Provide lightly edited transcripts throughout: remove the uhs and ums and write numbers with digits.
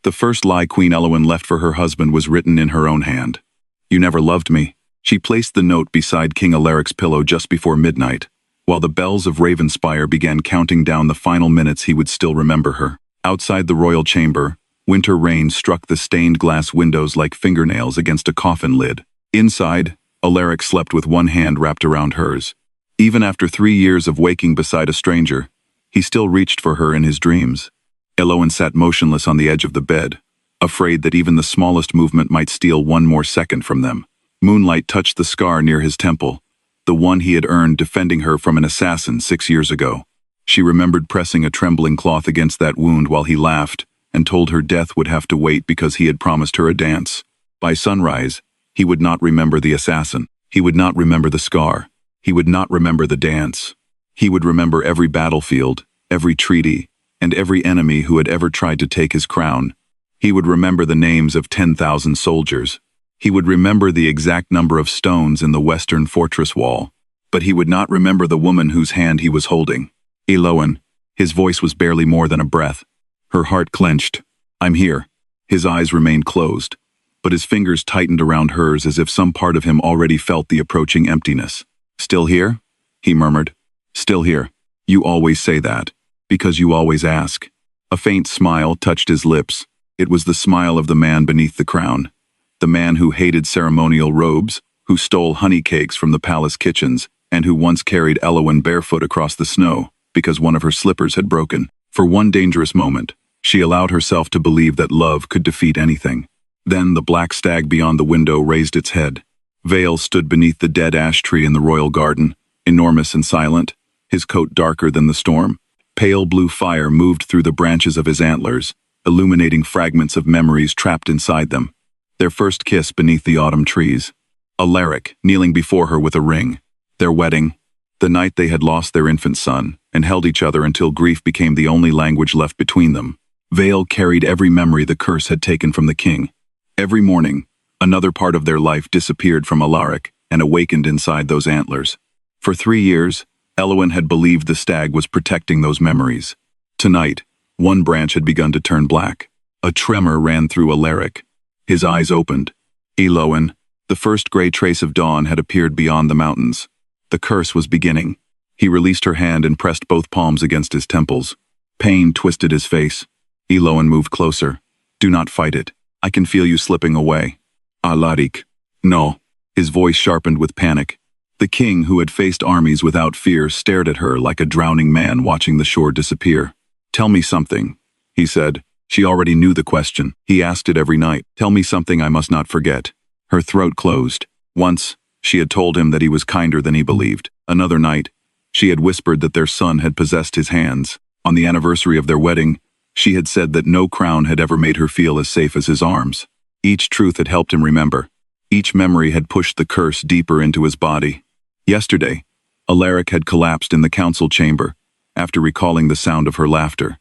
The first lie Queen Elowen left for her husband was written in her own hand. "You never loved me." She placed the note beside King Alaric's pillow just before midnight, while the bells of Ravenspire began counting down the final minutes he would still remember her. Outside the royal chamber, winter rain struck the stained glass windows like fingernails against a coffin lid. Inside, Alaric slept with one hand wrapped around hers. Even after 3 years of waking beside a stranger, he still reached for her in his dreams. Elowen sat motionless on the edge of the bed, afraid that even the smallest movement might steal one more second from them. Moonlight touched the scar near his temple, the one he had earned defending her from an assassin 6 years ago. She remembered pressing a trembling cloth against that wound while he laughed, and told her death would have to wait because he had promised her a dance. By sunrise, he would not remember the assassin. He would not remember the scar. He would not remember the dance. He would remember every battlefield, every treaty, and every enemy who had ever tried to take his crown. He would remember the names of 10,000 soldiers. He would remember the exact number of stones in the western fortress wall. But he would not remember the woman whose hand he was holding. Elowen. His voice was barely more than a breath. Her heart clenched. "I'm here." His eyes remained closed, but his fingers tightened around hers as if some part of him already felt the approaching emptiness. "Still here?" he murmured. "Still here. You always say that, because you always ask." A faint smile touched his lips. It was the smile of the man beneath the crown. The man who hated ceremonial robes, who stole honey cakes from the palace kitchens, and who once carried Elowen barefoot across the snow because one of her slippers had broken. For one dangerous moment, she allowed herself to believe that love could defeat anything. Then the black stag beyond the window raised its head. Vale stood beneath the dead ash tree in the royal garden, enormous and silent, his coat darker than the storm. Pale blue fire moved through the branches of his antlers, illuminating fragments of memories trapped inside them. Their first kiss beneath the autumn trees. Alaric, kneeling before her with a ring. Their wedding. The night they had lost their infant son, and held each other until grief became the only language left between them. Vale carried every memory the curse had taken from the king. Every morning, another part of their life disappeared from Alaric and awakened inside those antlers. For 3 years, Elowen had believed the stag was protecting those memories. Tonight, one branch had begun to turn black. A tremor ran through Alaric. His eyes opened. Elowen. The first gray trace of dawn had appeared beyond the mountains. The curse was beginning. He released her hand and pressed both palms against his temples. Pain twisted his face. Elowen moved closer. "Do not fight it. I can feel you slipping away." "Alaric." "No." His voice sharpened with panic. The king, who had faced armies without fear, stared at her like a drowning man watching the shore disappear. "Tell me something," he said. She already knew the question. He asked it every night. "Tell me something I must not forget." Her throat closed. Once, she had told him that he was kinder than he believed. Another night, she had whispered that their son had possessed his hands. On the anniversary of their wedding, she had said that no crown had ever made her feel as safe as his arms. Each truth had helped him remember. Each memory had pushed the curse deeper into his body. Yesterday, Alaric had collapsed in the council chamber after recalling the sound of her laughter.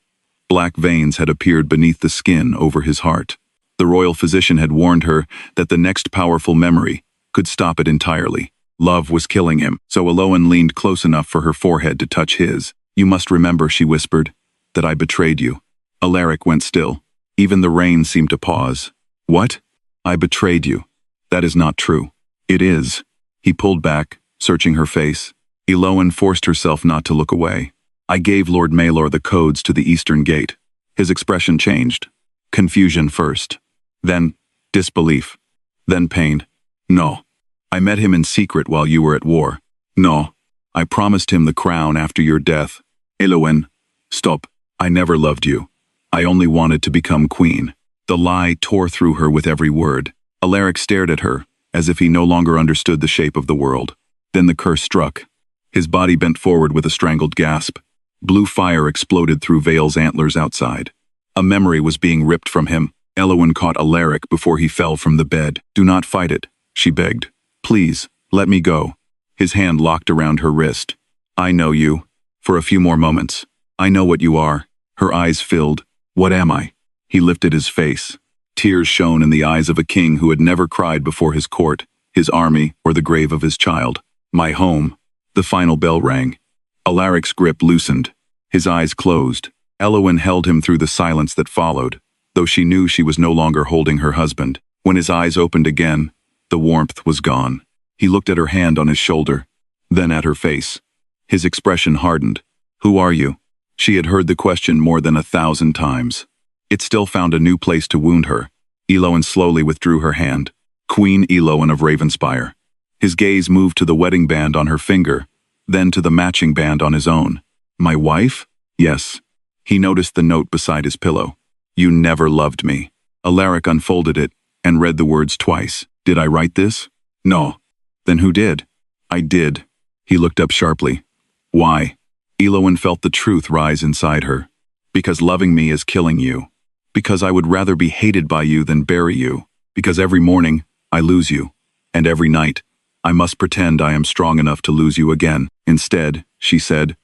Black veins had appeared beneath the skin over his heart. The royal physician had warned her that the next powerful memory could stop it entirely. Love was killing him, so Elowen leaned close enough for her forehead to touch his. "You must remember," she whispered, "that I betrayed you." Alaric went still. Even the rain seemed to pause. "What?" "I betrayed you." "That is not true." "It is." He pulled back, searching her face. Elowen forced herself not to look away. "I gave Lord Maelor the codes to the eastern gate." His expression changed. Confusion first. Then disbelief. Then pain. "No. I met him in secret while you were at war." "No. I promised him the crown after your death." "Elowen." "Stop. I never loved you. I only wanted to become queen." The lie tore through her with every word. Alaric stared at her, as if he no longer understood the shape of the world. Then the curse struck. His body bent forward with a strangled gasp. Blue fire exploded through Vale's antlers outside. A memory was being ripped from him. Elowen caught Alaric before he fell from the bed. "Do not fight it," she begged. "Please, let me go." His hand locked around her wrist. "I know you. For a few more moments. I know what you are." Her eyes filled. "What am I?" He lifted his face. Tears shone in the eyes of a king who had never cried before his court, his army, or the grave of his child. "My home." The final bell rang. Alaric's grip loosened. His eyes closed. Elowen held him through the silence that followed. though she knew she was no longer holding her husband. When his eyes opened again, the warmth was gone. He looked at her hand on his shoulder, then at her face. His expression hardened. "Who are you?" She had heard the question more than 1,000 times. It still found a new place to wound her. Elowen slowly withdrew her hand. Queen Elowen of Ravenspire. His gaze moved to the wedding band on her finger, then to the matching band on his own. "My wife?" "Yes." He noticed the note beside his pillow. "You never loved me." Alaric unfolded it and read the words twice. "Did I write this?" "No." "Then who did?" "I did." He looked up sharply. "Why?" Elowen felt the truth rise inside her. "Because loving me is killing you. Because I would rather be hated by you than bury you. Because every morning, I lose you. And every night, I must pretend I am strong enough to lose you again." "Instead," she said,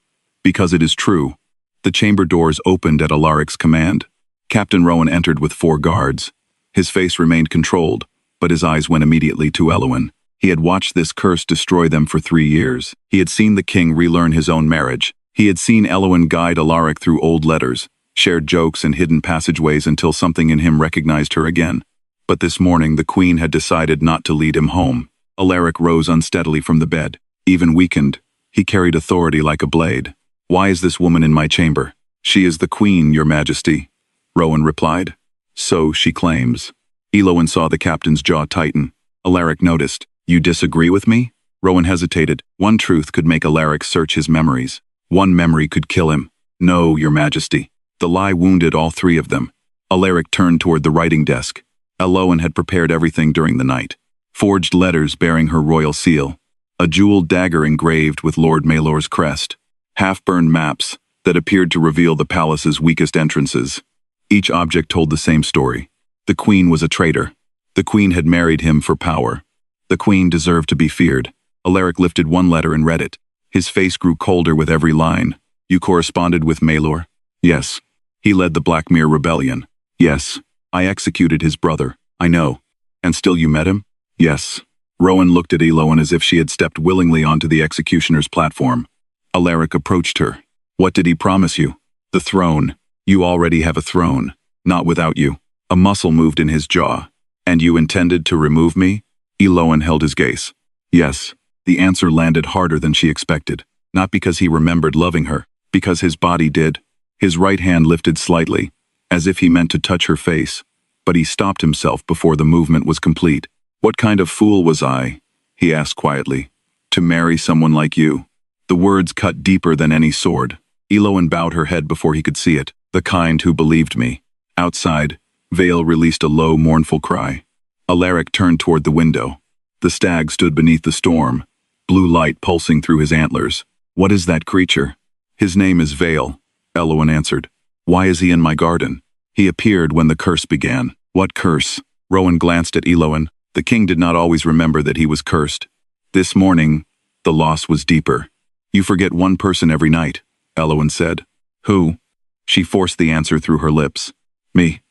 "because it is true." The chamber doors opened at Alaric's command. Captain Rowan entered with 4 guards. His face remained controlled, but his eyes went immediately to Elowen. He had watched this curse destroy them for 3 years. He had seen the king relearn his own marriage. He had seen Elowen guide Alaric through old letters, shared jokes and hidden passageways until something in him recognized her again. But this morning the queen had decided not to lead him home. Alaric rose unsteadily from the bed. Even weakened, he carried authority like a blade. "Why is this woman in my chamber?" "She is the queen, your majesty," Rowan replied. "So she claims." Elowen saw the captain's jaw tighten. Alaric noticed. "You disagree with me?" Rowan hesitated. One truth could make Alaric search his memories. One memory could kill him. "No, your majesty." The lie wounded all 3 of them. Alaric turned toward the writing desk. Elowen had prepared everything during the night. Forged letters bearing her royal seal. A jeweled dagger engraved with Lord Maelor's crest. Half-burned maps that appeared to reveal the palace's weakest entrances. Each object told the same story. The queen was a traitor. The queen had married him for power. The queen deserved to be feared. Alaric lifted one letter and read it. His face grew colder with every line. "You corresponded with Maelor?" "Yes." "He led the Blackmere Rebellion?" "Yes." "I executed his brother." "I know." "And still you met him?" "Yes." Rowan looked at Elowen as if she had stepped willingly onto the executioner's platform. Alaric approached her. "What did he promise you?" "The throne." "You already have a throne." "Not without you." A muscle moved in his jaw. "And you intended to remove me?" Elowen held his gaze. "Yes." The answer landed harder than she expected. Not because he remembered loving her, because his body did. His right hand lifted slightly, as if he meant to touch her face, but he stopped himself before the movement was complete. "What kind of fool was I?" he asked quietly. "To marry someone like you?" The words cut deeper than any sword. Elowen bowed her head before he could see it. "The kind who believed me." Outside, Vale released a low, mournful cry. Alaric turned toward the window. The stag stood beneath the storm, blue light pulsing through his antlers. "What is that creature?" "His name is Vale," Elowen answered. "Why is he in my garden?" "He appeared when the curse began." "What curse?" Rowan glanced at Elowen. The king did not always remember that he was cursed. This morning, the loss was deeper. "You forget one person every night," Elowen said. "Who?" She forced the answer through her lips. "Me."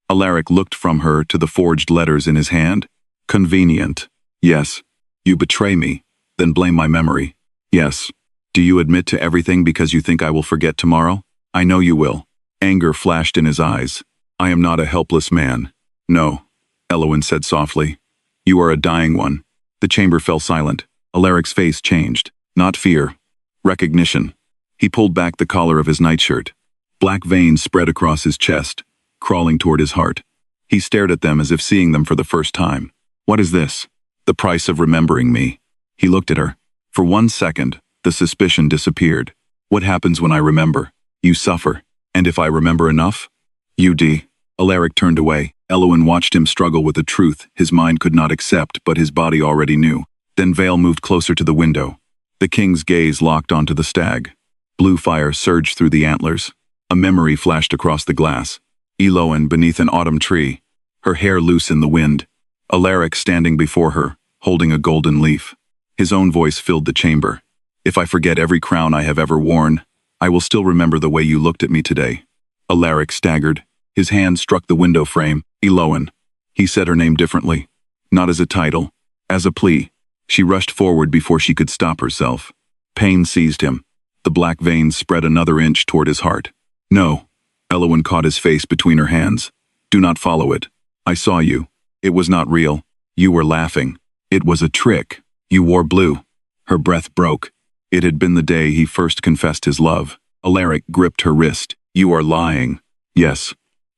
Alaric looked from her to the forged letters in his hand. "Convenient." "Yes." "You betray me, then blame my memory." "Yes." "Do you admit to everything because you think I will forget tomorrow?" "I know you will." Anger flashed in his eyes. "I am not a helpless man." "No," Elowen said softly. "You are a dying one." The chamber fell silent. Alaric's face changed. Not fear. Recognition. He pulled back the collar of his nightshirt. Black veins spread across his chest, crawling toward his heart. He stared at them as if seeing them for the first time. "What is this?" "The price of remembering me." He looked at her. For 1 second, the suspicion disappeared. "What happens when I remember?" "You suffer. And if I remember enough?" "You do." Alaric turned away. Elowen watched him struggle with a truth his mind could not accept, but his body already knew. Then Vale moved closer to the window. The king's gaze locked onto the stag. Blue fire surged through the antlers. A memory flashed across the glass. Elowen beneath an autumn tree, her hair loose in the wind. Alaric standing before her, holding a golden leaf. His own voice filled the chamber. "If I forget every crown I have ever worn, I will still remember the way you looked at me today." Alaric staggered. His hand struck the window frame. "Elowen." He said her name differently. Not as a title, as a plea. She rushed forward before she could stop herself. Pain seized him. The black veins spread another inch toward his heart. "No." Elowen caught his face between her hands. Do not follow it. I saw you. It was not real. You were laughing. It was a trick. You wore blue. Her breath broke. It had been the day he first confessed his love. Alaric gripped her wrist. You are lying. Yes.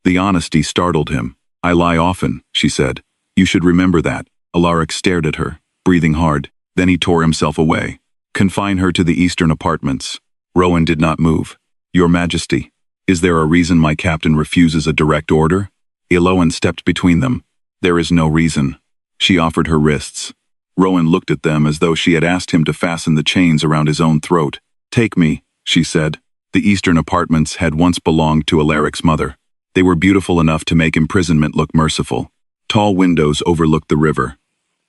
The honesty startled him. I lie often, she said. You should remember that. Alaric stared at her, breathing hard. Then he tore himself away. Confine her to the eastern apartments. Rowan did not move. Your Majesty, is there a reason my captain refuses a direct order? Elowen stepped between them. There is no reason. She offered her wrists. Rowan looked at them as though she had asked him to fasten the chains around his own throat. Take me, she said. The eastern apartments had once belonged to Alaric's mother. They were beautiful enough to make imprisonment look merciful. Tall windows overlooked the river.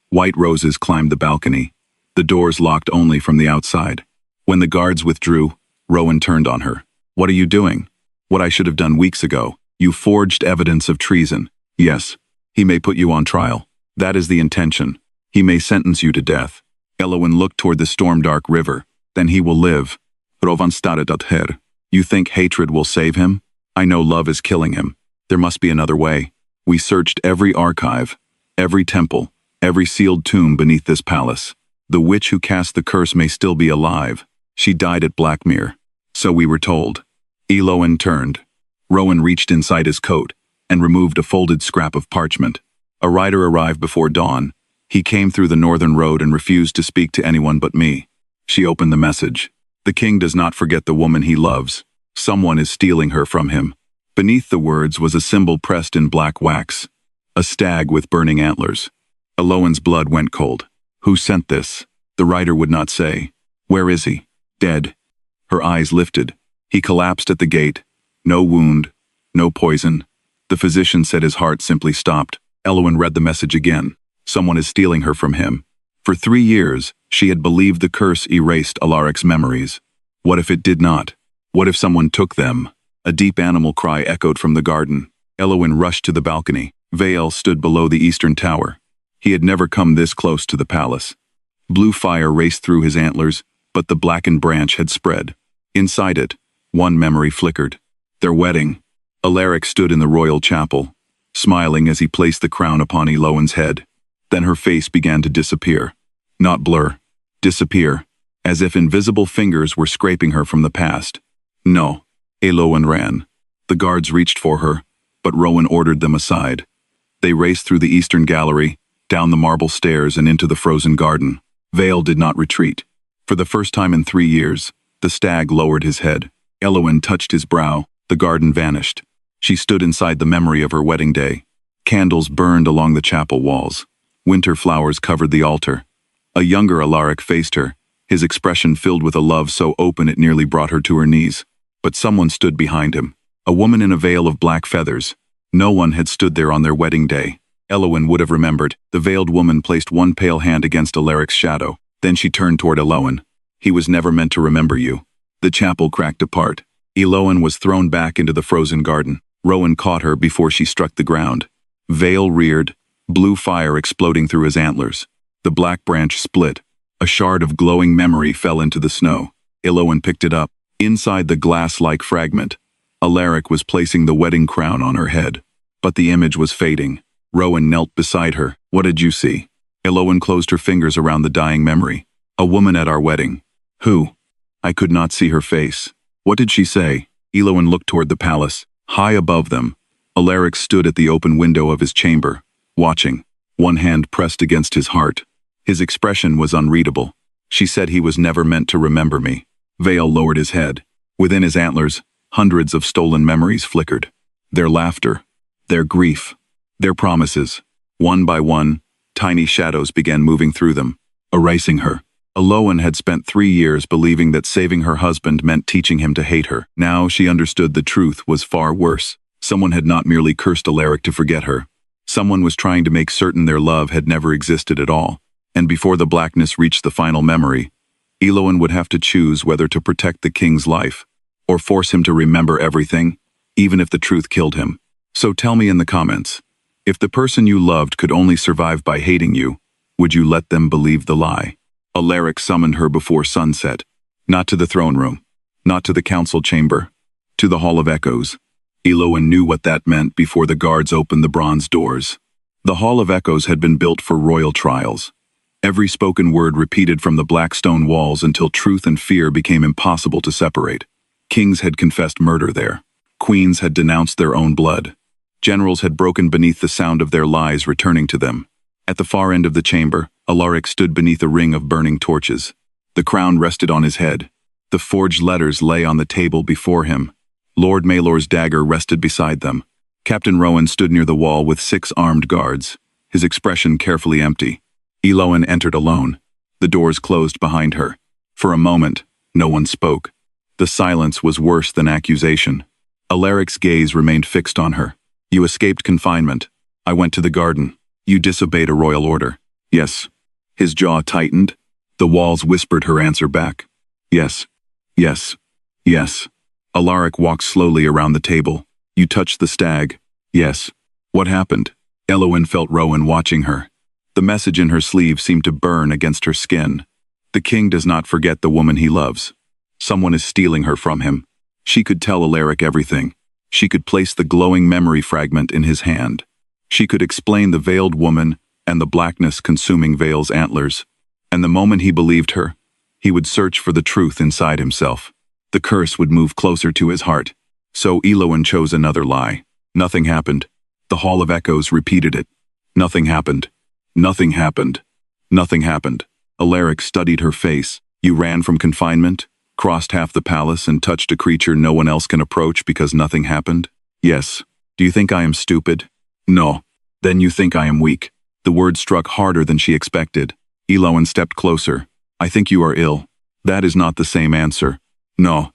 White roses climbed the balcony. The doors locked only from the outside. When the guards withdrew, Rowan turned on her. What are you doing? What I should have done weeks ago. You forged evidence of treason. Yes. He may put you on trial. That is the intention. He may sentence you to death. Elowen looked toward the storm-dark river. Then he will live. Rowan stared at her. You think hatred will save him? I know love is killing him. There must be another way. We searched every archive, every temple, every sealed tomb beneath this palace. The witch who cast the curse may still be alive. She died at Blackmere. So we were told. Elowen turned. Rowan reached inside his coat and removed a folded scrap of parchment. A rider arrived before dawn. He came through the northern road and refused to speak to anyone but me. She opened the message. The king does not forget the woman he loves. Someone is stealing her from him. Beneath the words was a symbol pressed in black wax. A stag with burning antlers. Elowen's blood went cold. Who sent this? The rider would not say. Where is he? Dead. Her eyes lifted. He collapsed at the gate. No wound. No poison. The physician said his heart simply stopped. Elowen read the message again. Someone is stealing her from him. For 3 years, she had believed the curse erased Alaric's memories. What if it did not? What if someone took them? A deep animal cry echoed from the garden. Elowen rushed to the balcony. Vale stood below the eastern tower. He had never come this close to the palace. Blue fire raced through his antlers, but the blackened branch had spread. Inside it, one memory flickered. Their wedding. Alaric stood in the royal chapel, smiling as he placed the crown upon Elowen's head. Then her face began to disappear. Not blur. Disappear. As if invisible fingers were scraping her from the past. No. Elowen ran. The guards reached for her, but Rowan ordered them aside. They raced through the eastern gallery, down the marble stairs and into the frozen garden. Vale did not retreat. For the first time in 3 years, the stag lowered his head. Elowen touched his brow. The garden vanished. She stood inside the memory of her wedding day. Candles burned along the chapel walls. Winter flowers covered the altar. A younger Alaric faced her, his expression filled with a love so open it nearly brought her to her knees. But someone stood behind him. A woman in a veil of black feathers. No one had stood there on their wedding day. Elowen would have remembered. The veiled woman placed one pale hand against Alaric's shadow. Then she turned toward Elowen. He was never meant to remember you. The chapel cracked apart. Elowen was thrown back into the frozen garden. Rowan caught her before she struck the ground. Vale reared, blue fire exploding through his antlers. The black branch split. A shard of glowing memory fell into the snow. Elowen picked it up. Inside the glass-like fragment, Alaric was placing the wedding crown on her head. But the image was fading. Rowan knelt beside her. What did you see? Elowen closed her fingers around the dying memory. A woman at our wedding. Who? I could not see her face. What did she say? Elowen looked toward the palace. High above them, Alaric stood at the open window of his chamber, watching, one hand pressed against his heart. His expression was unreadable. She said he was never meant to remember me. Vale lowered his head. Within his antlers, hundreds of stolen memories flickered. Their laughter, their grief, their promises. One by one, tiny shadows began moving through them, erasing her. Elowen had spent 3 years believing that saving her husband meant teaching him to hate her. Now she understood the truth was far worse. Someone had not merely cursed Alaric to forget her. Someone was trying to make certain their love had never existed at all. And before the blackness reached the final memory, Elowen would have to choose whether to protect the king's life, or force him to remember everything, even if the truth killed him. So tell me in the comments, if the person you loved could only survive by hating you, would you let them believe the lie? Alaric summoned her before sunset, not to the throne room, not to the council chamber, to the Hall of Echoes. Elowen knew what that meant before the guards opened the bronze doors. The Hall of Echoes had been built for royal trials. Every spoken word repeated from the black stone walls until truth and fear became impossible to separate. Kings had confessed murder there. Queens had denounced their own blood. Generals had broken beneath the sound of their lies returning to them. At the far end of the chamber, Alaric stood beneath a ring of burning torches. The crown rested on his head. The forged letters lay on the table before him. Lord Maelor's dagger rested beside them. Captain Rowan stood near the wall with 6 armed guards, his expression carefully empty. Elowen entered alone. The doors closed behind her. For a moment, no one spoke. The silence was worse than accusation. Alaric's gaze remained fixed on her. You escaped confinement. I went to the garden. You disobeyed a royal order. Yes. His jaw tightened. The walls whispered her answer back. Yes. Yes. Yes. Alaric walked slowly around the table. You touched the stag. Yes. What happened? Elowen felt Rowan watching her. The message in her sleeve seemed to burn against her skin. The king does not forget the woman he loves. Someone is stealing her from him. She could tell Alaric everything. She could place the glowing memory fragment in his hand. She could explain the veiled woman and the blackness consuming Vale's antlers. And the moment he believed her, he would search for the truth inside himself. The curse would move closer to his heart. So Elowen chose another lie. Nothing happened. The Hall of Echoes repeated it. Nothing happened. Nothing happened. Nothing happened. Alaric studied her face. You ran from confinement, crossed half the palace, and touched a creature no one else can approach because nothing happened? Yes. Do you think I am stupid? No. Then you think I am weak. The word struck harder than she expected. Elowen stepped closer. I think you are ill. That is not the same answer. No.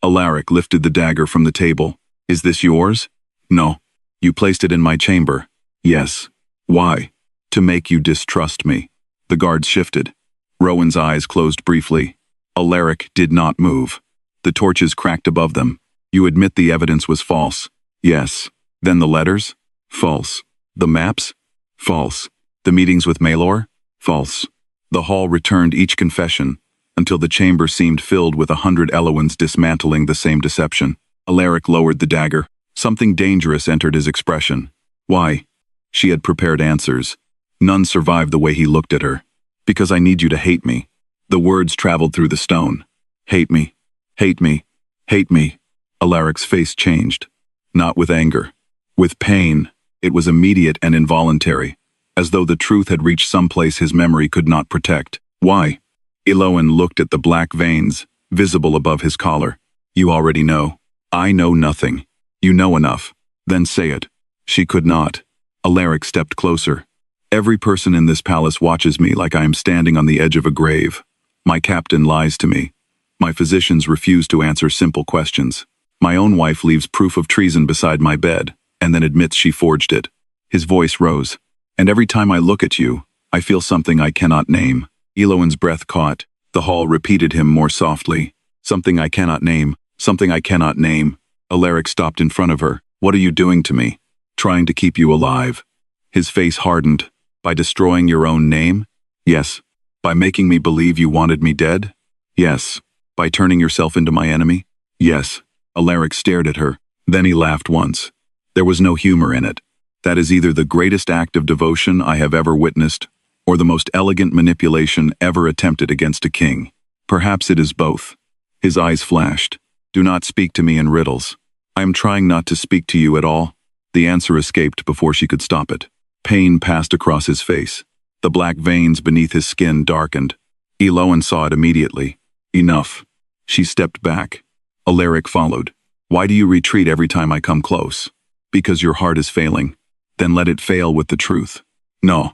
Alaric lifted the dagger from the table. Is this yours? No. You placed it in my chamber. Yes. Why? To make you distrust me. The guards shifted. Rowan's eyes closed briefly. Alaric did not move. The torches cracked above them. You admit the evidence was false. Yes. Then the letters? False. The maps? False. The meetings with Maelor? False. The hall returned each confession, until the chamber seemed filled with 100 Elowens dismantling the same deception. Alaric lowered the dagger. Something dangerous entered his expression. Why? She had prepared answers. None survived the way he looked at her. Because I need you to hate me. The words traveled through the stone. Hate me. Hate me. Hate me. Alaric's face changed. Not with anger. With pain. It was immediate and involuntary, as though the truth had reached some place his memory could not protect. Why? Elowen looked at the black veins, visible above his collar. You already know. I know nothing. You know enough. Then say it. She could not. Alaric stepped closer. Every person in this palace watches me like I am standing on the edge of a grave. My captain lies to me. My physicians refuse to answer simple questions. My own wife leaves proof of treason beside my bed, and then admits she forged it. His voice rose. And every time I look at you, I feel something I cannot name. Elowen's breath caught. The hall repeated him more softly. Something I cannot name. Something I cannot name. Alaric stopped in front of her. What are you doing to me? Trying to keep you alive. His face hardened. By destroying your own name? Yes. By making me believe you wanted me dead? Yes. By turning yourself into my enemy? Yes. Alaric stared at her. Then he laughed once. There was no humor in it. That is either the greatest act of devotion I have ever witnessed, or the most elegant manipulation ever attempted against a king. Perhaps it is both. His eyes flashed. Do not speak to me in riddles. I am trying not to speak to you at all. The answer escaped before she could stop it. Pain passed across his face. The black veins beneath his skin darkened. Elowen saw it immediately. Enough. She stepped back. Alaric followed. Why do you retreat every time I come close? Because your heart is failing. Then let it fail with the truth. No.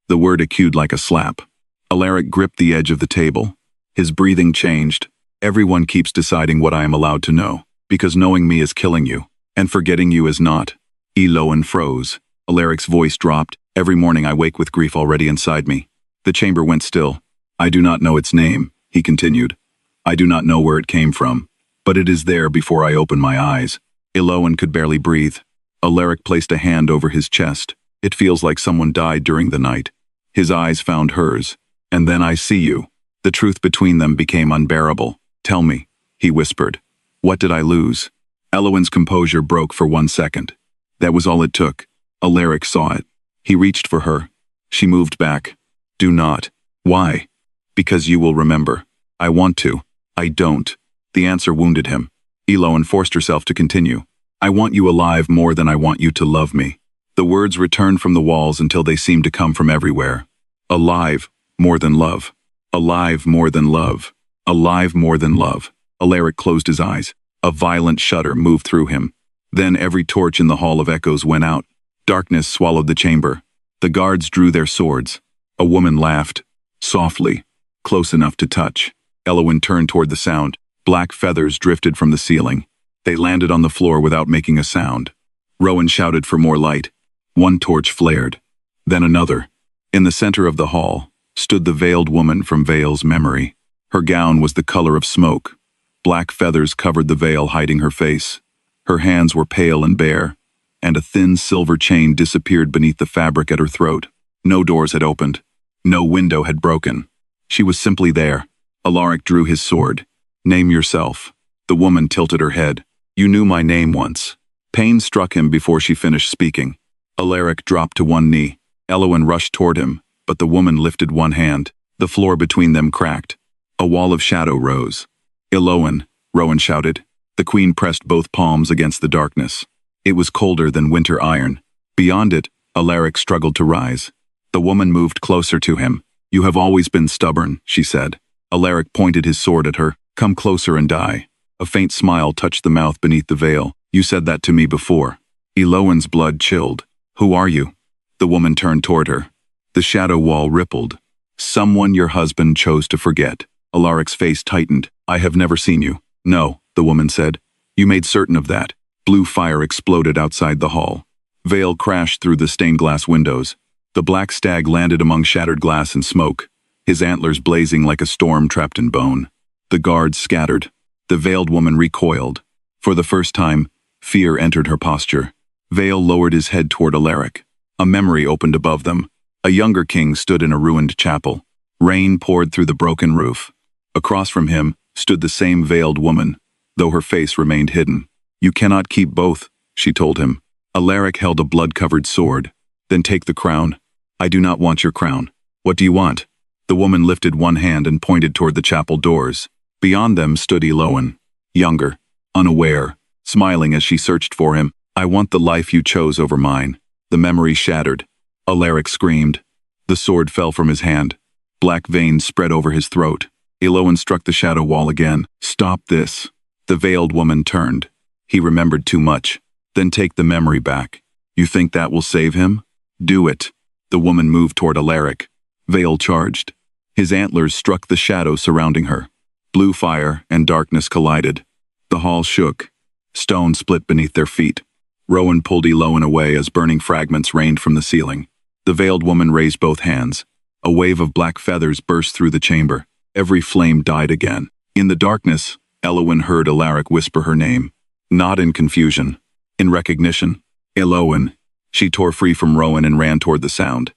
The word echoed like a slap. Alaric gripped the edge of the table. His breathing changed. Everyone keeps deciding what I am allowed to know, because knowing me is killing you, and forgetting you is not. Elowen froze. Alaric's voice dropped. Every morning I wake with grief already inside me. The chamber went still. I do not know its name, he continued. I do not know where it came from, but it is there before I open my eyes. Elowen could barely breathe. Alaric placed a hand over his chest. It feels like someone died during the night. His eyes found hers. And then I see you. The truth between them became unbearable. Tell me, he whispered. What did I lose? Elowen's composure broke for 1 second. That was all it took. Alaric saw it. He reached for her. She moved back. Do not. Why? Because you will remember. I want to. I don't. The answer wounded him. Elowen forced herself to continue. I want you alive more than I want you to love me. The words returned from the walls until they seemed to come from everywhere. Alive, more than love. Alive more than love. Alive more than love. Alaric closed his eyes. A violent shudder moved through him. Then every torch in the Hall of Echoes went out. Darkness swallowed the chamber. The guards drew their swords. A woman laughed. Softly. Close enough to touch. Elowen turned toward the sound. Black feathers drifted from the ceiling. They landed on the floor without making a sound. Rowan shouted for more light. One torch flared. Then another. In the center of the hall stood the veiled woman from Vale's memory. Her gown was the color of smoke. Black feathers covered the veil, hiding her face. Her hands were pale and bare, and a thin silver chain disappeared beneath the fabric at her throat. No doors had opened. No window had broken. She was simply there. Alaric drew his sword. Name yourself. The woman tilted her head. You knew my name once. Pain struck him before she finished speaking. Alaric dropped to one knee. Elowen rushed toward him, but the woman lifted one hand. The floor between them cracked. A wall of shadow rose. Elowen, Rowan shouted. The queen pressed both palms against the darkness. It was colder than winter iron. Beyond it, Alaric struggled to rise. The woman moved closer to him. You have always been stubborn, she said. Alaric pointed his sword at her. Come closer and die. A faint smile touched the mouth beneath the veil. You said that to me before. Elowen's blood chilled. Who are you? The woman turned toward her. The shadow wall rippled. Someone your husband chose to forget. Alaric's face tightened. I have never seen you. No, the woman said. You made certain of that. Blue fire exploded outside the hall. Vale crashed through the stained glass windows. The black stag landed among shattered glass and smoke, his antlers blazing like a storm trapped in bone. The guards scattered. The veiled woman recoiled. For the first time, fear entered her posture. Vale lowered his head toward Alaric. A memory opened above them. A younger king stood in a ruined chapel. Rain poured through the broken roof. Across from him stood the same veiled woman, though her face remained hidden. You cannot keep both, she told him. Alaric held a blood-covered sword. Then take the crown. I do not want your crown. What do you want? The woman lifted one hand and pointed toward the chapel doors. Beyond them stood Elowen, younger, unaware, smiling as she searched for him. I want the life you chose over mine. The memory shattered. Alaric screamed. The sword fell from his hand. Black veins spread over his throat. Elowen struck the shadow wall again. Stop this. The veiled woman turned. He remembered too much. Then take the memory back. You think that will save him? Do it. The woman moved toward Alaric. Vale charged. His antlers struck the shadow surrounding her. Blue fire and darkness collided. The hall shook. Stone split beneath their feet. Rowan pulled Elowen away as burning fragments rained from the ceiling. The veiled woman raised both hands. A wave of black feathers burst through the chamber. Every flame died again. In the darkness, Elowen heard Alaric whisper her name. Not in confusion. In recognition. Elowen. She tore free from Rowan and ran toward the sound.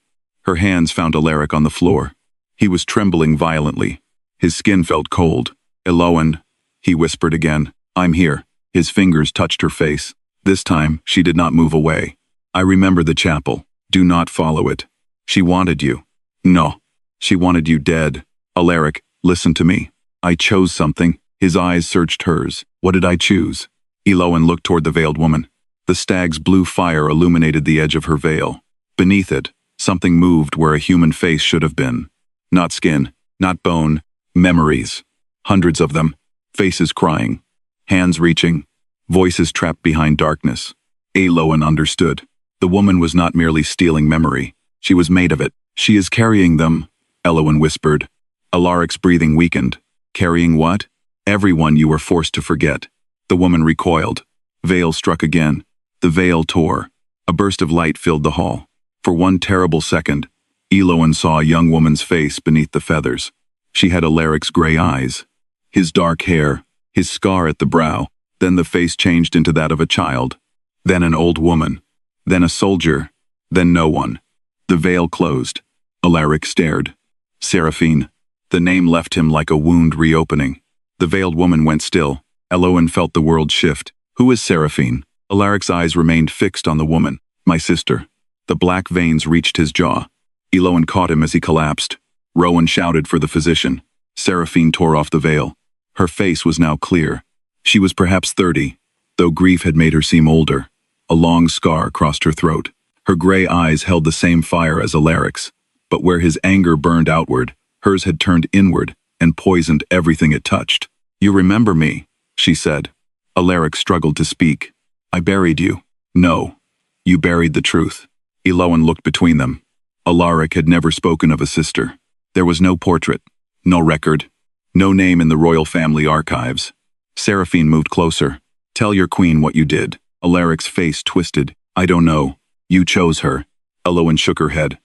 Her hands found Alaric on the floor. He was trembling violently. His skin felt cold. Elowen, he whispered again. I'm here. His fingers touched her face. This time, she did not move away. I remember the chapel. Do not follow it. She wanted you. No. She wanted you dead. Alaric, listen to me. I chose something. His eyes searched hers. What did I choose? Elowen looked toward the veiled woman. The stag's blue fire illuminated the edge of her veil. Beneath it, something moved where a human face should have been. Not skin, not bone, memories. Hundreds of them. Faces crying. Hands reaching. Voices trapped behind darkness. Elowen understood. The woman was not merely stealing memory. She was made of it. She is carrying them, Elowen whispered. Alaric's breathing weakened. Carrying what? Everyone you were forced to forget. The woman recoiled. Veil struck again. The veil tore. A burst of light filled the hall. For one terrible second, Elowen saw a young woman's face beneath the feathers. She had Alaric's gray eyes. His dark hair, his scar at the brow. Then the face changed into that of a child. Then an old woman. Then a soldier. Then no one. The veil closed. Alaric stared. Seraphine. The name left him like a wound reopening. The veiled woman went still. Elowen felt the world shift. Who is Seraphine? Alaric's eyes remained fixed on the woman. My sister. The black veins reached his jaw. Elowen caught him as he collapsed. Rowan shouted for the physician. Seraphine tore off the veil. Her face was now clear. She was perhaps 30, though grief had made her seem older. A long scar crossed her throat. Her gray eyes held the same fire as Alaric's, but where his anger burned outward, hers had turned inward and poisoned everything it touched. You remember me, she said. Alaric struggled to speak. I buried you. No. You buried the truth. Elowen looked between them. Alaric had never spoken of a sister. There was no portrait, no record, no name in the royal family archives. Seraphine moved closer. Tell your queen what you did. Alaric's face twisted. I don't know. You chose her. Elowen shook her head.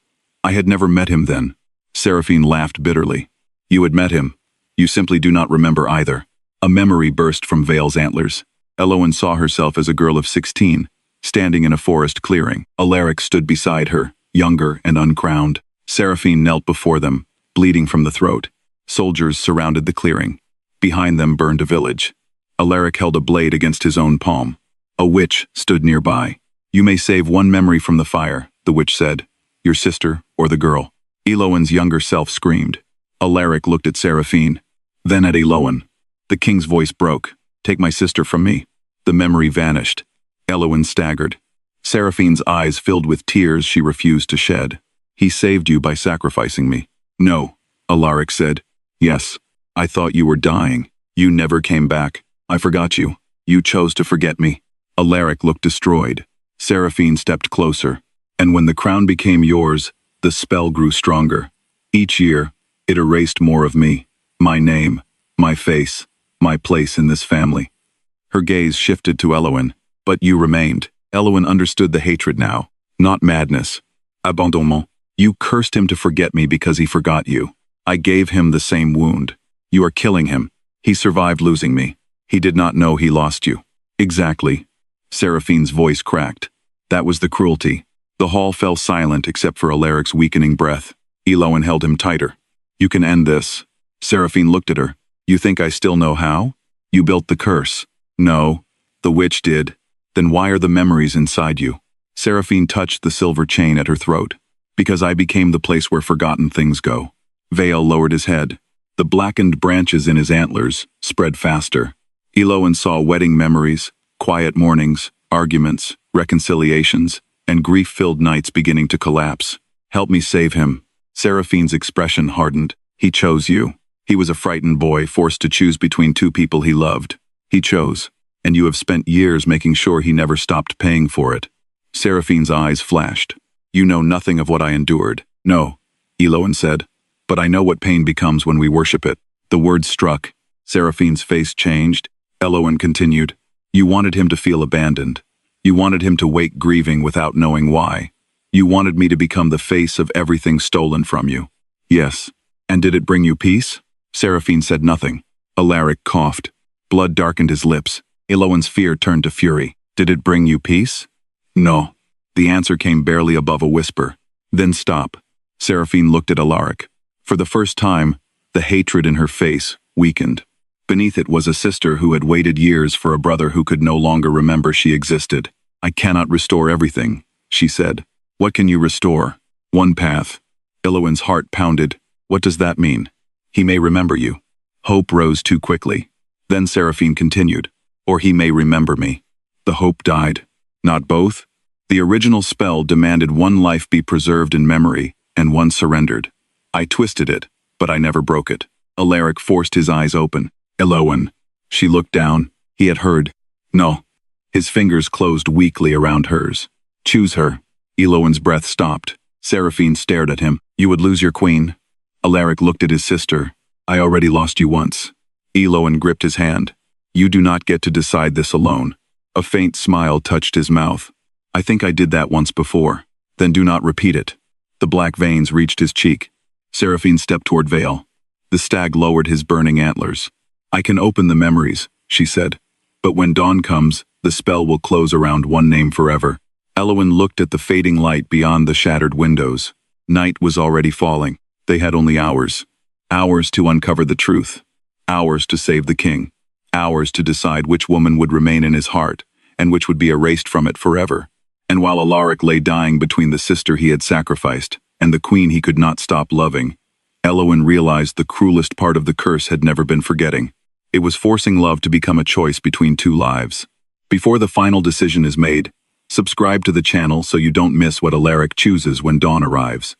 I had never met him then. Seraphine laughed bitterly. You had met him. You simply do not remember either. A memory burst from Vale's antlers. Elowen saw herself as a girl of 16, standing in a forest clearing. Alaric stood beside her, younger and uncrowned. Seraphine knelt before them, bleeding from the throat. Soldiers surrounded the clearing. Behind them burned a village. Alaric held a blade against his own palm. A witch stood nearby. You may save one memory from the fire, the witch said. Your sister or the girl. Elowen's younger self screamed. Alaric looked at Seraphine, then at Elowen. The king's voice broke. Take my sister from me. The memory vanished. Elowen staggered. Seraphine's eyes filled with tears she refused to shed. He saved you by sacrificing me. No, Alaric said. Yes. I thought you were dying. You never came back. I forgot you. You chose to forget me. Alaric looked destroyed. Seraphine stepped closer. And when the crown became yours, the spell grew stronger. Each year, it erased more of me. My name, my face, my place in this family. Her gaze shifted to Elowen. But you remained. Elowen understood the hatred now. Not madness. Abandonnement. You cursed him to forget me because he forgot you. I gave him the same wound. You are killing him. He survived losing me. He did not know he lost you. Exactly. Seraphine's voice cracked. That was the cruelty. The hall fell silent except for Alaric's weakening breath. Elowen held him tighter. You can end this. Seraphine looked at her. You think I still know how? You built the curse. No. The witch did. Then why are the memories inside you? Seraphine touched the silver chain at her throat. Because I became the place where forgotten things go. Vale lowered his head. The blackened branches in his antlers spread faster. Elowen saw wedding memories, quiet mornings, arguments, reconciliations, and grief-filled nights beginning to collapse. Help me save him. Seraphine's expression hardened. He chose you. He was a frightened boy forced to choose between two people he loved. He chose, and you have spent years making sure he never stopped paying for it. Seraphine's eyes flashed. You know nothing of what I endured. No, Elowen said. But I know what pain becomes when we worship it. The words struck. Seraphine's face changed. Elowen continued. You wanted him to feel abandoned. You wanted him to wake grieving without knowing why. You wanted me to become the face of everything stolen from you. Yes. And did it bring you peace? Seraphine said nothing. Alaric coughed. Blood darkened his lips. Elowen's fear turned to fury. Did it bring you peace? No. The answer came barely above a whisper. Then stop. Seraphine looked at Alaric. For the first time, the hatred in her face weakened. Beneath it was a sister who had waited years for a brother who could no longer remember she existed. I cannot restore everything, she said. What can you restore? One path. Elowen's heart pounded. What does that mean? He may remember you. Hope rose too quickly. Then Seraphine continued. Or he may remember me. The hope died. Not both? The original spell demanded one life be preserved in memory, and one surrendered. I twisted it, but I never broke it. Alaric forced his eyes open. Elowen. She looked down. He had heard. No. His fingers closed weakly around hers. Choose her. Elowen's breath stopped. Seraphine stared at him. You would lose your queen? Alaric looked at his sister. I already lost you once. Elowen gripped his hand. You do not get to decide this alone. A faint smile touched his mouth. I think I did that once before. Then do not repeat it. The black veins reached his cheek. Seraphine stepped toward Vale. The stag lowered his burning antlers. I can open the memories, she said. But when dawn comes, the spell will close around one name forever. Elowen looked at the fading light beyond the shattered windows. Night was already falling. They had only hours. Hours to uncover the truth. Hours to save the king. Hours to decide which woman would remain in his heart, and which would be erased from it forever. And while Alaric lay dying between the sister he had sacrificed and the queen he could not stop loving, Elowen realized the cruelest part of the curse had never been forgetting. It was forcing love to become a choice between two lives. Before the final decision is made, subscribe to the channel so you don't miss what Alaric chooses when dawn arrives.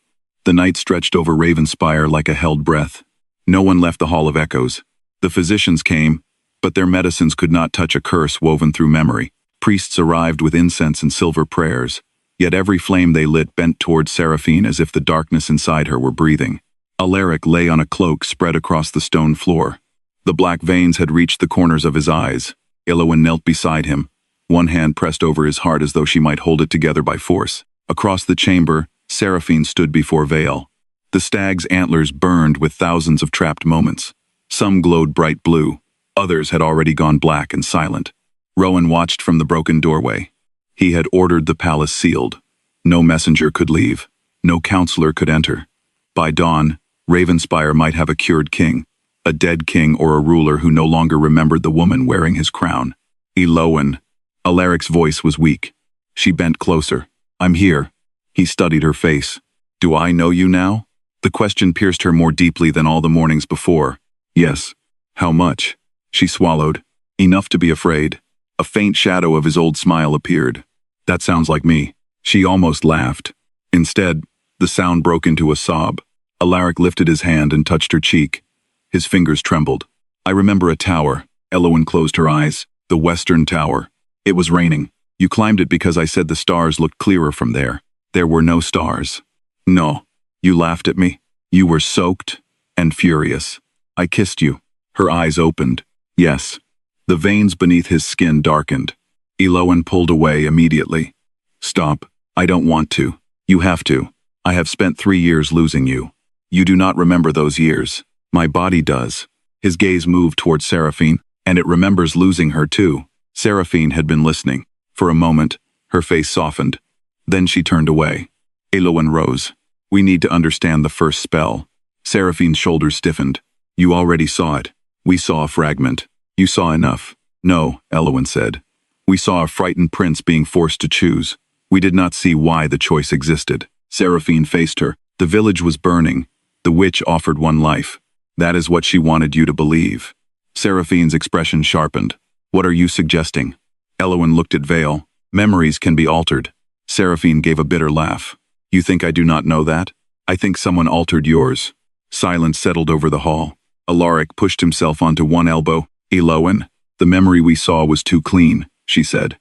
The night stretched over Ravenspire like a held breath. No one left the Hall of Echoes. The physicians came, but their medicines could not touch a curse woven through memory. Priests arrived with incense and silver prayers, yet every flame they lit bent toward Seraphine as if the darkness inside her were breathing. Alaric lay on a cloak spread across the stone floor. The black veins had reached the corners of his eyes. Elowen knelt beside him, one hand pressed over his heart as though she might hold it together by force. Across the chamber, Seraphine stood before Vale. The stag's antlers burned with thousands of trapped moments. Some glowed bright blue, others had already gone black and silent. Rowan watched from the broken doorway. He had ordered the palace sealed. No messenger could leave. No counselor could enter. By dawn, Ravenspire might have a cured king, a dead king or a ruler who no longer remembered the woman wearing his crown. Elowen. Alaric's voice was weak. She bent closer. I'm here. He studied her face. Do I know you now? The question pierced her more deeply than all the mornings before. Yes. How much? She swallowed. Enough to be afraid. A faint shadow of his old smile appeared. That sounds like me. She almost laughed. Instead, the sound broke into a sob. Alaric lifted his hand and touched her cheek. His fingers trembled. I remember a tower. Elowen closed her eyes. The Western Tower. It was raining. You climbed it because I said the stars looked clearer from there. There were no stars. No. You laughed at me. You were soaked and furious. I kissed you. Her eyes opened. Yes. The veins beneath his skin darkened. Elowen pulled away immediately. Stop. I don't want to. You have to. I have spent 3 years losing you. You do not remember those years. My body does. His gaze moved toward Seraphine, and it remembers losing her too. Seraphine had been listening. For a moment, her face softened. Then she turned away. Elowen rose. We need to understand the first spell. Seraphine's shoulders stiffened. You already saw it. We saw a fragment. You saw enough. No, Elowen said. We saw a frightened prince being forced to choose. We did not see why the choice existed. Seraphine faced her. The village was burning. The witch offered one life. That is what she wanted you to believe. Seraphine's expression sharpened. What are you suggesting? Elowen looked at Vale. Memories can be altered. Seraphine gave a bitter laugh. You think I do not know that? I think someone altered yours. Silence settled over the hall. Alaric pushed himself onto one elbow. Elowen, the memory we saw was too clean, she said.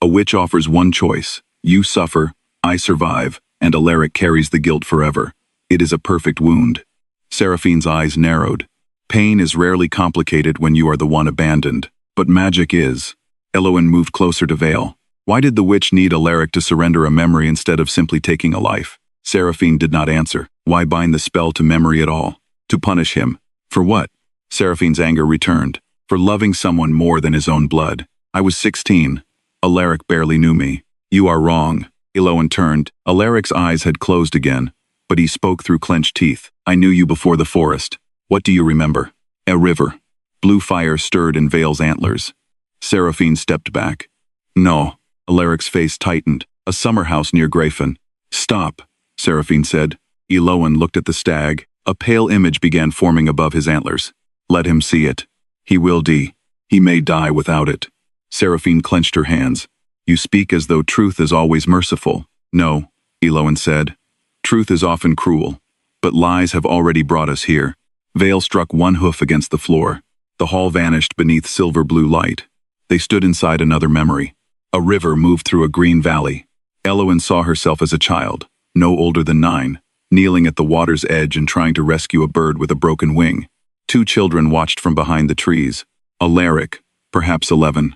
A witch offers one choice. You suffer, I survive, and Alaric carries the guilt forever. It is a perfect wound. Seraphine's eyes narrowed. Pain is rarely complicated when you are the one abandoned, but magic is. Elowen moved closer to Vale. Why did the witch need Alaric to surrender a memory instead of simply taking a life? Seraphine did not answer. Why bind the spell to memory at all? To punish him. For what? Seraphine's anger returned. For loving someone more than his own blood. I was 16. Alaric barely knew me. You are wrong. Elowen turned. Alaric's eyes had closed again, but he spoke through clenched teeth. I knew you before the forest. What do you remember? A river. Blue fire stirred in Vale's antlers. Seraphine stepped back. No. Alaric's face tightened. A summer house near Grayfen. Stop, Seraphine said. Elowen looked at the stag. A pale image began forming above his antlers. Let him see it. He will die. He may die without it. Seraphine clenched her hands. You speak as though truth is always merciful. No, Elowen said. Truth is often cruel, but lies have already brought us here. Vale struck one hoof against the floor. The hall vanished beneath silver-blue light. They stood inside another memory. A river moved through a green valley. Elowen saw herself as a child, no older than 9, kneeling at the water's edge and trying to rescue a bird with a broken wing. 2 children watched from behind the trees. Alaric, perhaps 11.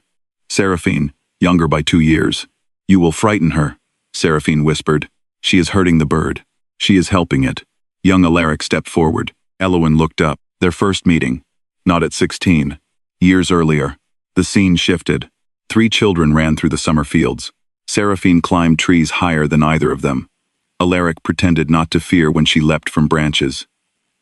Seraphine, younger by 2 years. You will frighten her, Seraphine whispered. She is hurting the bird. She is helping it. Young Alaric stepped forward. Elowen looked up. Their first meeting. Not at 16. Years earlier. The scene shifted. 3 children ran through the summer fields. Seraphine climbed trees higher than either of them. Alaric pretended not to fear when she leapt from branches.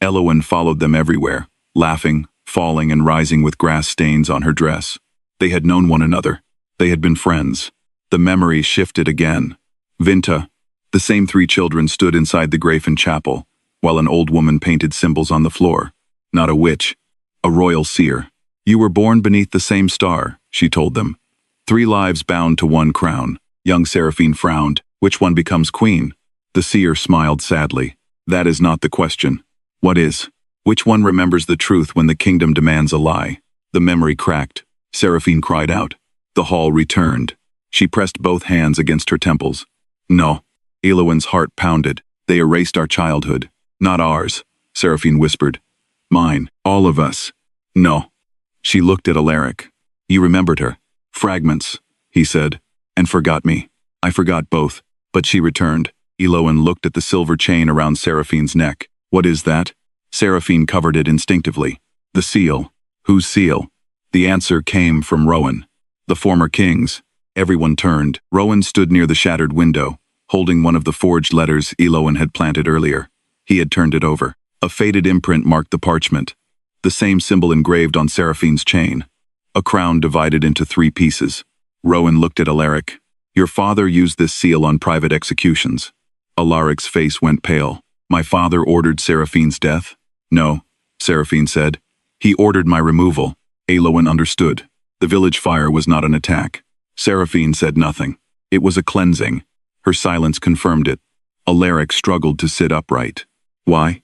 Elowen followed them everywhere, laughing, falling and rising with grass stains on her dress. They had known one another. They had been friends. The memory shifted again. Vinta. The same three children stood inside the Grafen chapel, while an old woman painted symbols on the floor. Not a witch. A royal seer. You were born beneath the same star, she told them. 3 lives bound to one crown. Young Seraphine frowned. Which one becomes queen? The seer smiled sadly. That is not the question. What is? Which one remembers the truth when the kingdom demands a lie? The memory cracked. Seraphine cried out. The hall returned. She pressed both hands against her temples. No. Elowen's heart pounded. They erased our childhood. Not ours, Seraphine whispered. Mine. All of us. No. She looked at Alaric. You remembered her. Fragments, he said, and forgot me. I forgot both. But she returned. Elowen looked at the silver chain around Seraphine's neck. What is that? Seraphine covered it instinctively. The seal. Whose seal? The answer came from Rowan. The former king's. Everyone turned. Rowan stood near the shattered window, holding one of the forged letters Elowen had planted earlier. He had turned it over. A faded imprint marked the parchment. The same symbol engraved on Seraphine's chain. A crown divided into 3 pieces. Rowan looked at Alaric. Your father used this seal on private executions. Alaric's face went pale. My father ordered Seraphine's death? No, Seraphine said. He ordered my removal. Elowen understood. The village fire was not an attack. Seraphine said nothing. It was a cleansing. Her silence confirmed it. Alaric struggled to sit upright. Why?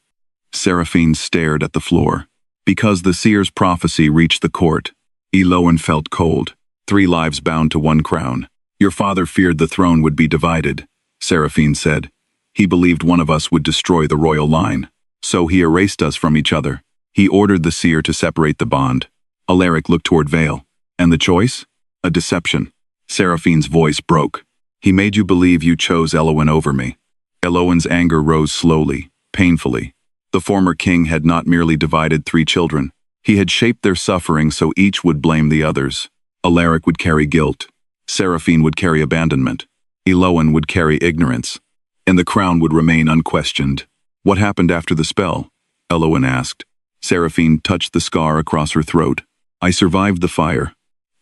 Seraphine stared at the floor. Because the seer's prophecy reached the court. Elowen felt cold. 3 lives bound to one crown. Your father feared the throne would be divided, Seraphine said. He believed one of us would destroy the royal line. So he erased us from each other. He ordered the seer to separate the bond. Alaric looked toward Vale. And the choice? A deception. Seraphine's voice broke. He made you believe you chose Elowen over me. Elowen's anger rose slowly, painfully. The former king had not merely divided 3 children. He had shaped their suffering so each would blame the others. Alaric would carry guilt. Seraphine would carry abandonment. Elowen would carry ignorance. And the crown would remain unquestioned. What happened after the spell? Elowen asked. Seraphine touched the scar across her throat. I survived the fire.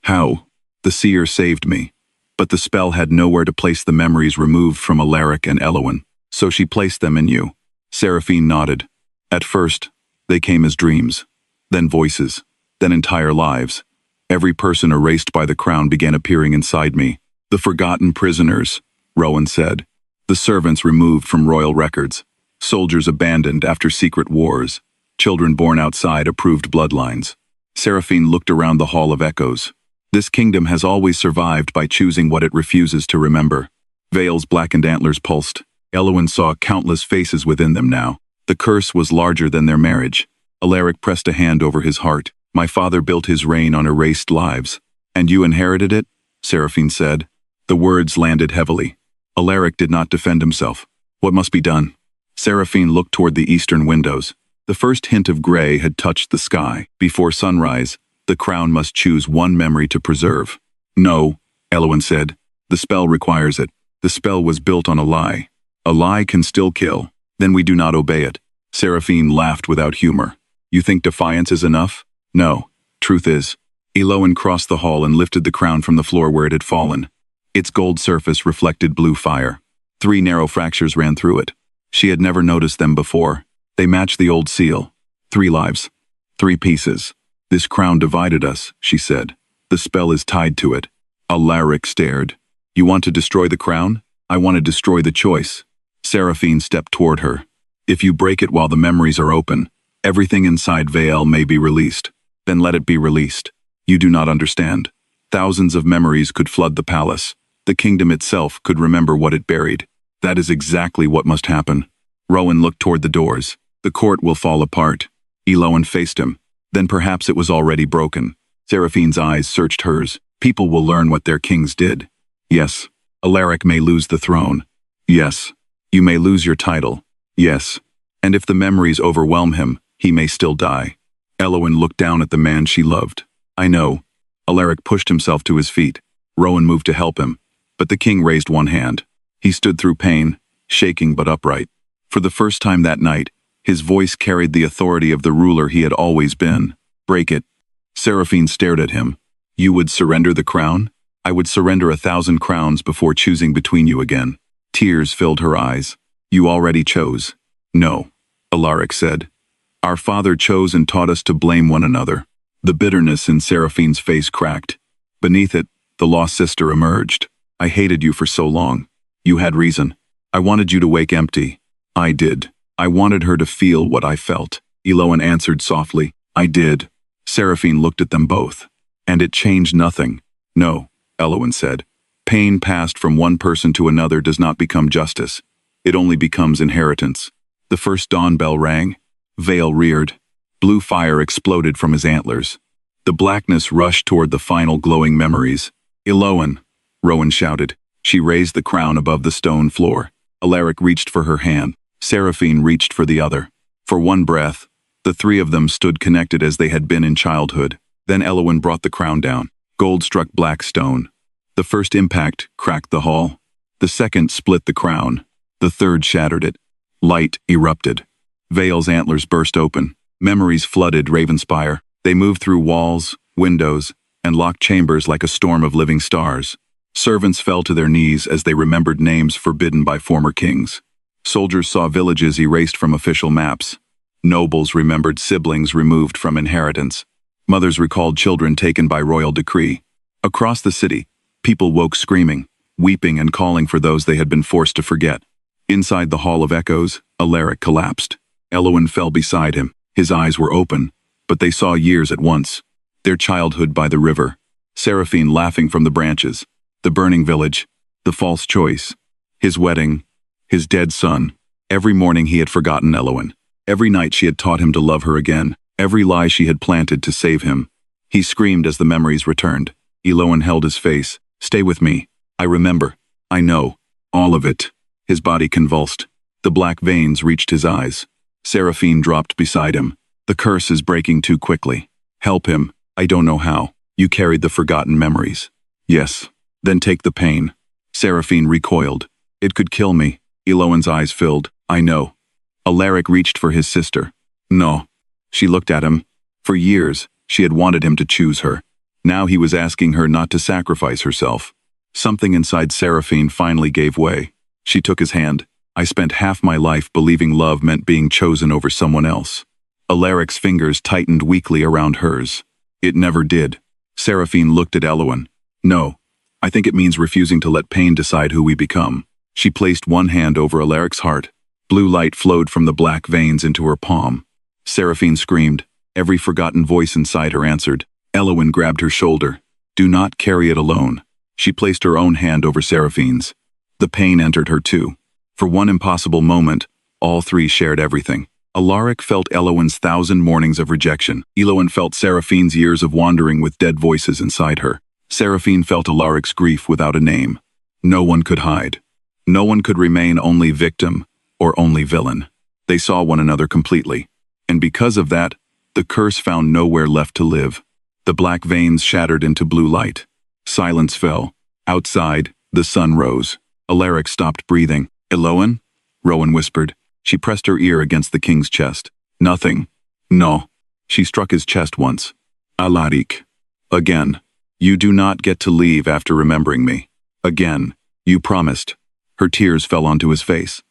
How? The seer saved me. But the spell had nowhere to place the memories removed from Alaric and Elowen. So she placed them in you. Seraphine nodded. At first, they came as dreams. Then voices. Then entire lives. Every person erased by the crown began appearing inside me. The forgotten prisoners, Rowan said. The servants removed from royal records. Soldiers abandoned after secret wars. Children born outside approved bloodlines. Seraphine looked around the Hall of Echoes. This kingdom has always survived by choosing what it refuses to remember. Vale's blackened antlers pulsed. Elowen saw countless faces within them now. The curse was larger than their marriage. Alaric pressed a hand over his heart. My father built his reign on erased lives. And you inherited it? Seraphine said. The words landed heavily. Alaric did not defend himself. What must be done? Seraphine looked toward the eastern windows. The first hint of gray had touched the sky. Before sunrise, the crown must choose one memory to preserve. No, Elowen said. The spell requires it. The spell was built on a lie. A lie can still kill. Then we do not obey it. Seraphine laughed without humor. You think defiance is enough? No. Truth is. Elowen crossed the hall and lifted the crown from the floor where it had fallen. Its gold surface reflected blue fire. 3 narrow fractures ran through it. She had never noticed them before. They matched the old seal. 3 lives. 3 pieces. This crown divided us, she said. The spell is tied to it. Alaric stared. You want to destroy the crown? I want to destroy the choice. Seraphine stepped toward her. If you break it while the memories are open, everything inside Vale may be released. Then let it be released. You do not understand. Thousands of memories could flood the palace. The kingdom itself could remember what it buried. That is exactly what must happen. Rowan looked toward the doors. The court will fall apart. Elowen faced him. Then perhaps it was already broken. Seraphine's eyes searched hers. People will learn what their kings did. Yes. Alaric may lose the throne. Yes. You may lose your title. Yes. And if the memories overwhelm him, he may still die. Elowen looked down at the man she loved. I know. Alaric pushed himself to his feet. Rowan moved to help him. But the king raised one hand. He stood through pain, shaking but upright. For the first time that night, his voice carried the authority of the ruler he had always been. Break it. Seraphine stared at him. You would surrender the crown? I would surrender 1,000 crowns before choosing between you again. Tears filled her eyes. You already chose. No, Alaric said. Our father chose and taught us to blame one another. The bitterness in Seraphine's face cracked. Beneath it, the lost sister emerged. I hated you for so long. You had reason. I wanted you to wake empty. I did. I wanted her to feel what I felt. Elowen answered softly. I did. Seraphine looked at them both. And it changed nothing. No, Elowen said. Pain passed from one person to another does not become justice. It only becomes inheritance. The first dawn bell rang. Vale reared. Blue fire exploded from his antlers. The blackness rushed toward the final glowing memories. Elowen, Rowan shouted. She raised the crown above the stone floor. Alaric reached for her hand. Seraphine reached for the other. For one breath, the three of them stood connected as they had been in childhood. Then Elowen brought the crown down. Gold struck black stone. The first impact cracked the hall. The second split the crown. The third shattered it. Light erupted. Vale's antlers burst open. Memories flooded Ravenspire. They moved through walls, windows, and locked chambers like a storm of living stars. Servants fell to their knees as they remembered names forbidden by former kings. Soldiers saw villages erased from official maps. Nobles remembered siblings removed from inheritance. Mothers recalled children taken by royal decree. Across the city, people woke screaming, weeping and calling for those they had been forced to forget. Inside the Hall of Echoes, Alaric collapsed. Elowen fell beside him. His eyes were open, but they saw years at once. Their childhood by the river, Seraphine laughing from the branches, the burning village, the false choice, his wedding, his dead son. Every morning he had forgotten Elowen. Every night she had taught him to love her again. Every lie she had planted to save him. He screamed as the memories returned. Elowen held his face. Stay with me. I remember. I know. All of it. His body convulsed. The black veins reached his eyes. Seraphine dropped beside him. The curse is breaking too quickly. Help him. I don't know how. You carried the forgotten memories. Yes. Then take the pain. Seraphine recoiled. It could kill me. Elowen's eyes filled. I know. Alaric reached for his sister. No. She looked at him. For years, she had wanted him to choose her. Now he was asking her not to sacrifice herself. Something inside Seraphine finally gave way. She took his hand. I spent half my life believing love meant being chosen over someone else. Alaric's fingers tightened weakly around hers. It never did. Seraphine looked at Elowen. No. I think it means refusing to let pain decide who we become. She placed one hand over Alaric's heart. Blue light flowed from the black veins into her palm. Seraphine screamed. Every forgotten voice inside her answered. Elowen grabbed her shoulder. Do not carry it alone. She placed her own hand over Seraphine's. The pain entered her too. For one impossible moment, all three shared everything. Alaric felt Elowen's 1,000 mornings of rejection. Elowen felt Seraphine's years of wandering with dead voices inside her. Seraphine felt Alaric's grief without a name. No one could hide. No one could remain only victim or only villain. They saw one another completely. And because of that, the curse found nowhere left to live. The black veins shattered into blue light. Silence fell. Outside, the sun rose. Alaric stopped breathing. Elowen? Rowan whispered. She pressed her ear against the king's chest. Nothing. No. She struck his chest once. Alaric. Again. You do not get to leave after remembering me. Again. You promised. Her tears fell onto his face.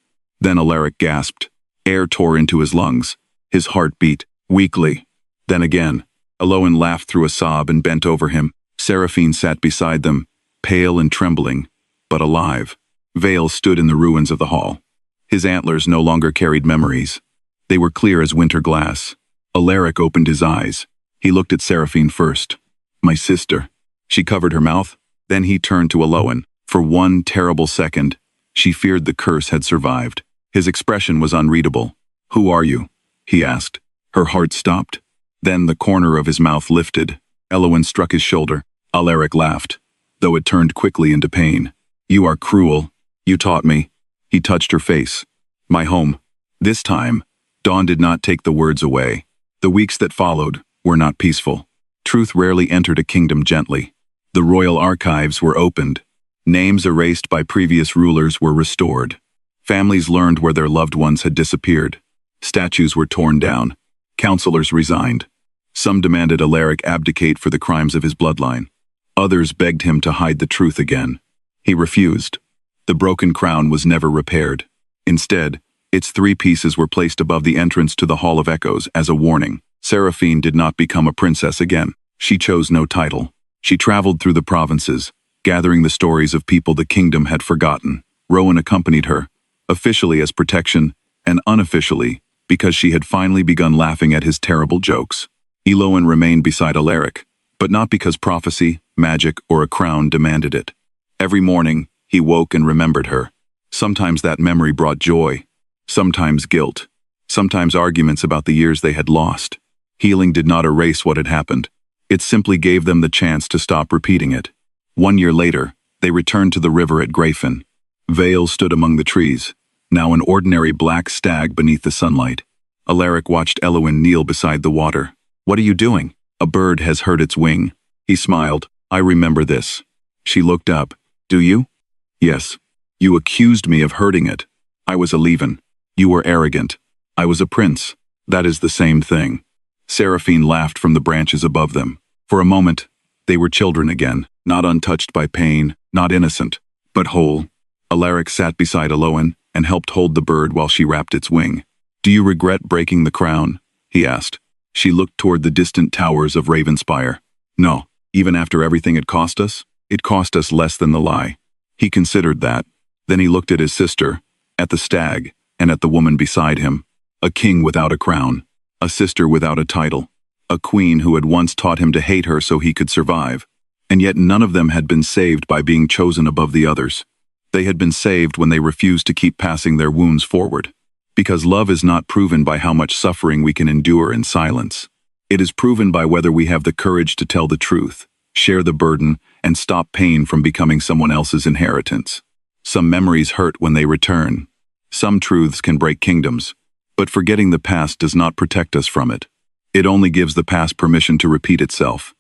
Then Alaric gasped. Air tore into his lungs. His heart beat, weakly. Then again. Elowen laughed through a sob and bent over him. Seraphine sat beside them, pale and trembling, but alive. Vale stood in the ruins of the hall. His antlers no longer carried memories. They were clear as winter glass. Alaric opened his eyes. He looked at Seraphine first. My sister. She covered her mouth. Then he turned to Elowen. For one terrible second, she feared the curse had survived. His expression was unreadable. Who are you? He asked. Her heart stopped. Then the corner of his mouth lifted. Elowen struck his shoulder. Alaric laughed, though it turned quickly into pain. You are cruel. You taught me. He touched her face. My home. This time, dawn did not take the words away. The weeks that followed were not peaceful. Truth rarely entered a kingdom gently. The royal archives were opened. Names erased by previous rulers were restored. Families learned where their loved ones had disappeared. Statues were torn down. Counselors resigned. Some demanded Alaric abdicate for the crimes of his bloodline. Others begged him to hide the truth again. He refused. The broken crown was never repaired. Instead, its 3 pieces were placed above the entrance to the Hall of Echoes as a warning. Seraphine did not become a princess again. She chose no title. She traveled through the provinces, gathering the stories of people the kingdom had forgotten. Rowan accompanied her, officially as protection, and unofficially, because she had finally begun laughing at his terrible jokes. Elowen remained beside Alaric, but not because prophecy, magic, or a crown demanded it. Every morning, he woke and remembered her. Sometimes that memory brought joy, sometimes guilt, sometimes arguments about the years they had lost. Healing did not erase what had happened. It simply gave them the chance to stop repeating it. 1 year later, they returned to the river at Grayfen. Vale stood among the trees, now an ordinary black stag beneath the sunlight. Alaric watched Elowen kneel beside the water. "What are you doing?" "A bird has hurt its wing." He smiled. "I remember this." She looked up. "Do you?" "Yes. You accused me of hurting it. I was a leaven. You were arrogant. I was a prince. That is the same thing." Seraphine laughed from the branches above them. For a moment, they were children again, not untouched by pain, not innocent, but whole. Alaric sat beside Elowen and helped hold the bird while she wrapped its wing. "Do you regret breaking the crown?" he asked. She looked toward the distant towers of Ravenspire. "No, even after everything it cost us less than the lie." He considered that. Then he looked at his sister, at the stag, and at the woman beside him. A king without a crown, a sister without a title, a queen who had once taught him to hate her so he could survive. And yet none of them had been saved by being chosen above the others. They had been saved when they refused to keep passing their wounds forward. Because love is not proven by how much suffering we can endure in silence. It is proven by whether we have the courage to tell the truth, share the burden, and stop pain from becoming someone else's inheritance. Some memories hurt when they return. Some truths can break kingdoms, but forgetting the past does not protect us from it. It only gives the past permission to repeat itself.